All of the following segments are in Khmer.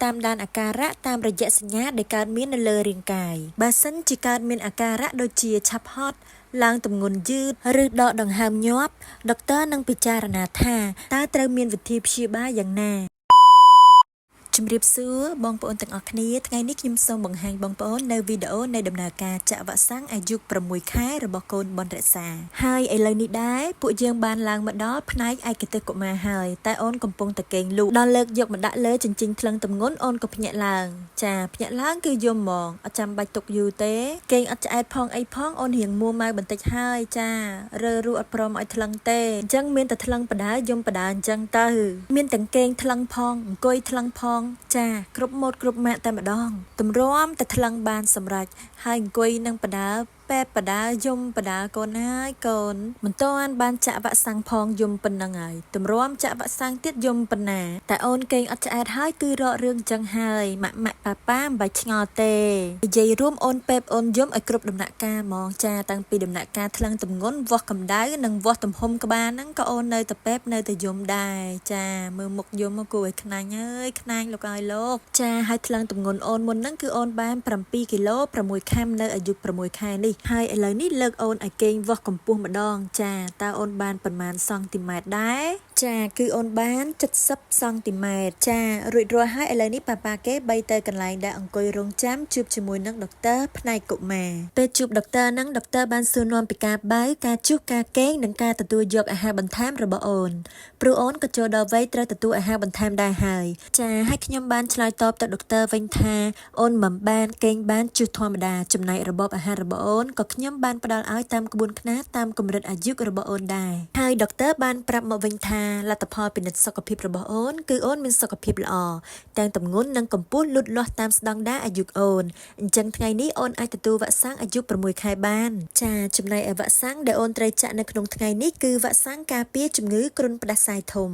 តាមដានអាការៈតាមរយៈសញ្ញាដែលកើតមាននៅលើរាងកាយបើសិនជាកើតមានអាការៈដូចជាឆាប់ហត់ឡើងទម្ងន់យឺតឬដកដង្ហើមញាប់ដុកទ័រនឹងពិចារណាថាតើត្រូវមានវិធីព្យាបាលយ៉ាងណាជំរាបសួរបងប្អូនទាំងអស់គ្នាថ្ងៃនេះខ្ញុំសូមបង្ហាញបងប្អូននៅវីដេអូនៃដំណើរការចាក់វ៉ាក់សាំងអាយុ6ខែរបស់កូនបនរក្សាហើយឥឡូវនេះដែរពួកយើងបានឡើងមកដល់ផ្នែកឯកទេសកុមារហើយតែអូនកំពុងតែកេងលូកដល់លើកយកមកដាក់លើជញ្ជីងថ្លឹងទម្ងន់អូនក៏ភ្ញាក់ឡើងចាភ្ញាក់ឡើងគឺយំហ្មងអត់ចាំបាច់ទុកយូរទេកេងអត់ឆ្អែតផងអីផងអូនរៀងមួម៉ៅបន្តិចហើយចារើរੂអត់ព្រមឲ្យថ្លឹងទេអញ្ចឹងមានតែថ្លឹងបដាយំបដាអញ្ចឹងទៅមានទាំងកេងថ្លឹងផងអង្គុយថ្លឹងផងចាគ្រប់ម៉ូតគ្រប់ម៉ាកតែម្ដងទម្រាំតែថ្លឹងបានសម្រេចហើយអង្គុយនឹងបដាពេបបដាយំបដាកូនហើយកូនមិនទាន់បានចាក់វ៉ាក់សាំងផងយំប៉ុណ្ណឹងហើយទម្រាំចាក់វ៉ាក់សាំងទៀតយំប៉ុណ្ណាតែអូនកេងអត់ឆ្អែតហើយគឺរករឿងចឹងហើយម៉ាក់ប៉ាមិនបាច់ឆ្ងល់ទេនិយាយរួមអូនពេបអូនយំឲ្យគ្រប់ដំណាក់កាលហ្មងចាតាំងពីដំណាក់កាលថ្លឹងទម្ងន់វាស់កម្ដៅនិងវាស់ទំហំក្បាលហ្នឹងក៏អូននៅតែពេបនៅតែយំដែរចាមើលមុខយំមកគួរឲ្យខ្នាញ់អើយខ្នាញ់លោកអើយលោកចាហើយថ្លឹងទម្ងន់អូនមុនហ្នឹងគឺអូនបាន7គីឡូ6ខាំនៅអាយុ6ខែនេះហើយឥឡូវនេះលើកអូនឲ្យកេងវាស់កម្ពស់ម្ដងចាតើអូនបានប៉ុន្មានសង់ទីម៉ែត្រដែរចាគឺអូនបាន70សង់ទីម៉ែត្រចារួចរាល់ហើយឥឡូវនេះប៉ាគេបីទៅកន្លែងដែលអង្គុយរងចាំជួបជាមួយនឹងដុកទ័រផ្នែកកុមារពេលជួបដុកទ័រហ្នឹងដុកទ័របានសួរនាំពីការបើការជុះការកេងនិងការទទួលយកអាហារបន្ថែមរបស់អូនព្រោះអូនក៏ចូលដល់វ័យត្រូវទទួលអាហារបន្ថែមដែរហើយចាហើយខ្ញុំបានឆ្លើយតបទៅដុកទ័រវិញថាអូនមិនបានកេងបានជុះធម្មតាចំណែករបបអាហាររបស់អូនក៏ខ្ញុំបានផ្ដល់ឲ្យតាមក្បួនខ្នាតតាមកម្រិតអាយុរបស់អូនដែរហើយដុកទ័របានប្រាប់មកវិញថាលទ្ធផលពិនិត្យសុខភាពរបស់អូនគឺអូនមានសុខភាពល្អទាំងទម្ងន់និងកម្ពស់លូតលាស់តាមស្តង់ដារអាយុអូនអញ្ចឹងថ្ងៃនេះអូនអាចទទួលវ៉ាក់សាំងអាយុ6ខែបានចាចំណែកឯវ៉ាក់សាំងដែលអូនត្រូវចាក់នៅក្នុងថ្ងៃនេះគឺវ៉ាក់សាំងការពារជំងឺគ្រុនផ្ដាសាយធំ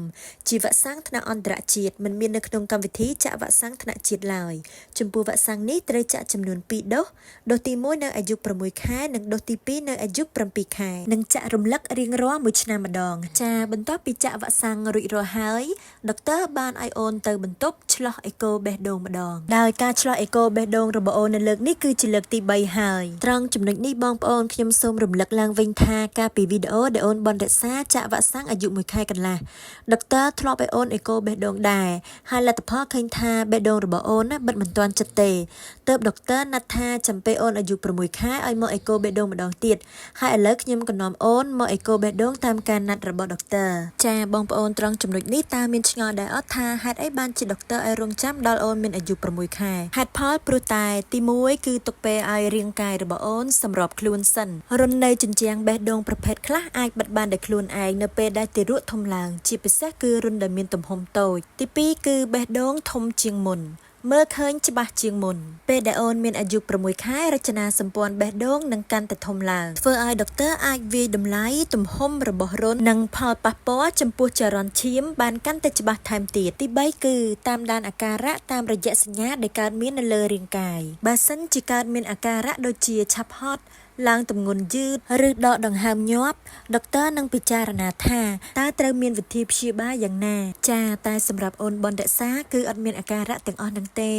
ជាវ៉ាក់សាំងថ្នាក់អន្តរជាតិមិនមាននៅក្នុងកម្មវិធីចាក់វ៉ាក់សាំងថ្នាក់ជាតិឡើយចំពោះវ៉ាក់សាំងនេះត្រូវចាក់ចំនួន2ដូសទី1នៅអាយុ6ខែនិងដូសទី2នៅអាយុ7ខែនិងចាក់រំលឹករៀងរាល់1ឆ្នាំម្ដងចាបន្ទាប់ពីចាក់វ៉ាក់សាំងរួចរាល់ហើយដុកទ័របានឲ្យអូនទៅបន្ទប់ឆ្លោះអេកូបេះដូងម្ដងដោយការឆ្លោះអេកូបេះដូងរបស់អូននៅលើកនេះគឺជាលើកទី3ហើយត្រង់ចំណុចនេះបងប្អូនខ្ញុំសូមរំលឹកឡើងវិញថាការពីវីដេអូដែលអូនបនរក្សាចាក់វ៉ាក់សាំងអាយុ1ខែកន្លះដុកទ័រធ្លាប់ឲ្យអូនអេកូបេះដូងដែរហើយលទ្ធផលឃើញថាបេះដូងរបស់អូនបិទមិនទាន់ចិត្តទេទើបដុកទ័រណាត់ថាចាំពេលអូនអាយុ6ខែឲ្យមកអេកូបេះដូងម្ដងទៀតហើយឥឡូវខ្ញុំក៏នាំអូនមកអេកូបេះដូងតាមការណាត់របស់ដុកទ័រចាបងប្អូនត្រង់ចំណុចនេះតើមានឆ្ងល់ដែរអត់ថាហេតុអីបានជាដុកទ័រឲ្យរងចាំដល់អូនមានអាយុ6ខែហេតុផលព្រោះតែទី1គឺទុកពេលឲ្យរាងកាយរបស់អូនសម្របខ្លួនសិនរុននៅជញ្ជាំងបេះដូងប្រភេទខ្លះអាចបិទបានដោយខ្លួនឯងនៅពេលដែលទារកធំឡើងជាពិសេសគឺរុនដែលមានទំហំតូចទី2គឺបេះដូងធំជាងមុនមើលឃើញច្បាស់ជាងមុនពេលដែលអូនមានអាយុ6ខែរចនាសម្ព័ន្ធបេះដូងនឹងកាន់តែធំឡើងធ្វើឲ្យដុកទ័រអាចវាយតម្លៃទំហំរបស់រុននិងផលប៉ះពាល់ចំពោះចរន្តឈាមបានកាន់តែច្បាស់ថែមទៀតទី3គឺតាមដានអាការៈតាមរយៈសញ្ញាដែលកើតមាននៅលើរាងកាយបើសិនជាកើតមានអាការៈដូចជាឆាប់ហត់ឡើងទម្ងន់យឺតឬដកដង្ហើមញាប់ដុកទ័រនឹងពិចារណាថាតើត្រូវមានវិធីព្យាបាលយ៉ាងណាចាតែសម្រាប់អូនបនរក្សាគឺអត់មានអាការៈទាំងអស់ហ្នឹងទេ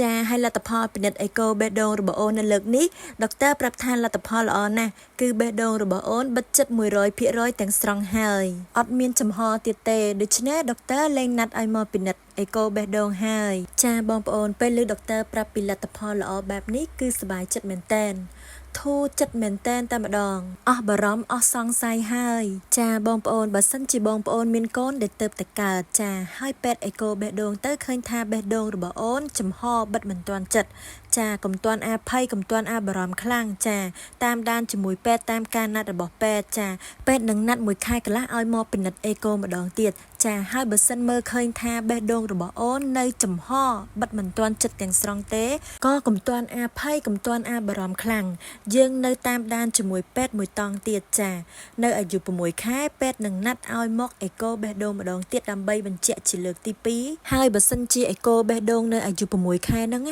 ចាហើយលទ្ធផលពិនិត្យអេកូបេះដូងរបស់អូននៅលើកនេះដុកទ័រប្រាប់ថាលទ្ធផលល្អណាស់គឺបេះដូងរបស់អូនបិទជិត100%ទាំងស្រុងហើយអត់មានចំហទៀតទេដូច្នេះដុកទ័រលែងណាត់ឲ្យមកពិនិត្យអេកូបេះដូងហើយចាបងប្អូនពេលឮដុកទ័រប្រាប់ពីលទ្ធផលល្អបែបនេះគឺសប្បាយចិត្តមែនតើធូរចិត្តមែនតែម្ដងអស់បារម្ភអស់សង្ស័យហើយចាបងប្អូនបើសិនជាបងប្អូនមានកូនដែលទៅតែកើតចាហើយពេទ្យអេកូបេះដូងទៅឃើញថាបេះដូងរបស់អូនចំហបិទមិនទាន់ចិត្តចាកុំទាន់អាភ័យកុំទាន់អាបារម្ភខ្លាំងចាតាមដានជាមួយពេទ្យតាមការណាត់របស់ពេទ្យចាពេទ្យនឹងណាត់1ខែកន្លះឲ្យមកពិនិត្យអេកូម្ដងទៀតចាហើយបើសិនមើលឃើញថាបេះដូងរបស់អូននៅចំហបិទមិនទាន់ចិត្តទាំងស្រុងទេក៏កុំទាន់អាភ័យកុំទាន់អាបារម្ភខ្លាំងយើងនៅតាមដានជាមួយពេទ្យមួយតង់ទៀតចានៅអាយុ6ខែពេទ្យនឹងណាត់ឲ្យមកអេកូបេះដូងម្ដងទៀតដើម្បីបញ្ជាក់ជាលើកទី2ហើយបើសិនជាអេកូបេះដូងនៅអាយុ6ខែហ្នឹង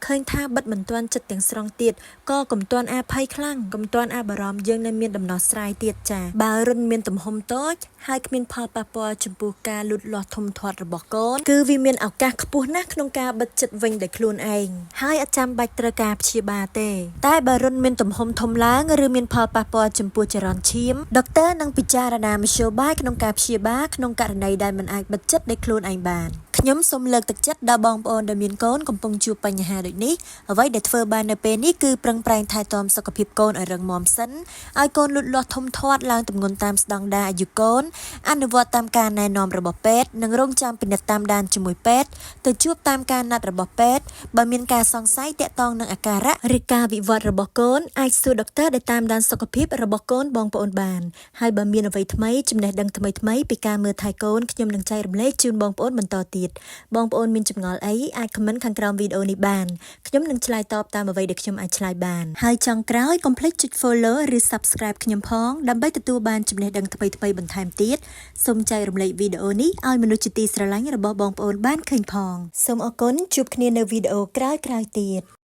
ឃើញថាបិទមិនទាន់ចិត្តទាំងស្រុងទៀតក៏កុំទាន់អាភ័យខ្លាំងកុំទាន់អាបារម្ភយើងនៅមានដំណោះស្រាយទៀតចាបើរុនមានទំហំតូចហើយគ្មានផលប៉ះពាល់ចំពោះ ការលូតលាស់ធំធាត់របស់កូនគឺវាមានឱកាសខ្ពស់ណាស់ក្នុងការបិទចិត្តវិញដោយខ្លួនឯងហើយអត់ចាំបាច់ត្រូវការព្យាបាលទេតែបើរុនមានទំហំធំឡើងឬមានផលប៉ះពាល់ចំពោះចរន្តឈាមដុកទ័រនឹងពិចារណាមធ្យោបាយក្នុងការព្យាបាលក្នុងករណីដែលមិនអាចបិទចិត្តដោយខ្លួនឯងបានខ្ញុំសូមលើកទឹកចិត្តដល់បងប្អូនដែលមានកូនកំពុងជួបបញ្ហាដូចនេះអ្វីដែលធ្វើបាននៅពេលនេះគឺប្រឹងប្រែងថែទាំសុខភាពកូនឲ្យរឹងមាំសិនឲ្យកូនលូតលាស់ធំធាត់ឡើងទម្ងន់តាមស្តង់ដារអាយុកូនអនុវត្តតាមការណែនាំរបស់ពេទ្យនិងរងចាំពិនិត្យតាមដានជាមួយពេទ្យទៅជួបតាមការណាត់របស់ពេទ្យបើមានការសង្ស័យទាក់ទងនឹងអាការៈឬការវិវត្តរបស់កូនអាចសួរដុកទ័រដែលតាមដានសុខភាពរបស់កូនបងប្អូនបានហើយបើមានអ្វីថ្មីចំណេះដឹងថ្មីពីការមើលថែកូនខ្ញុំនឹងចែករំលែកជូនបងប្អូនបន្តទៀតបងប្អូនមានចម្ងល់អីអាច comment ខាងក្រោមវីដេអូនេះបានខ្ញុំនឹងឆ្លើយតបតាមអ្វីដែលខ្ញុំអាចឆ្លើយបានហើយចុងក្រោយកុំភ្លេចចុច follow ឬ subscribe ខ្ញុំផងដើម្បីទទួលបានចំណេះដឹងថ្មីៗបន្ថែមទៀតសូមចែករំលែកវីដេអូនេះឲ្យមនុស្សជាទីស្រឡាញ់របស់បងប្អូនបានឃើញផងសូមអរគុណជួបគ្នានៅវីដេអូក្រោយៗទៀត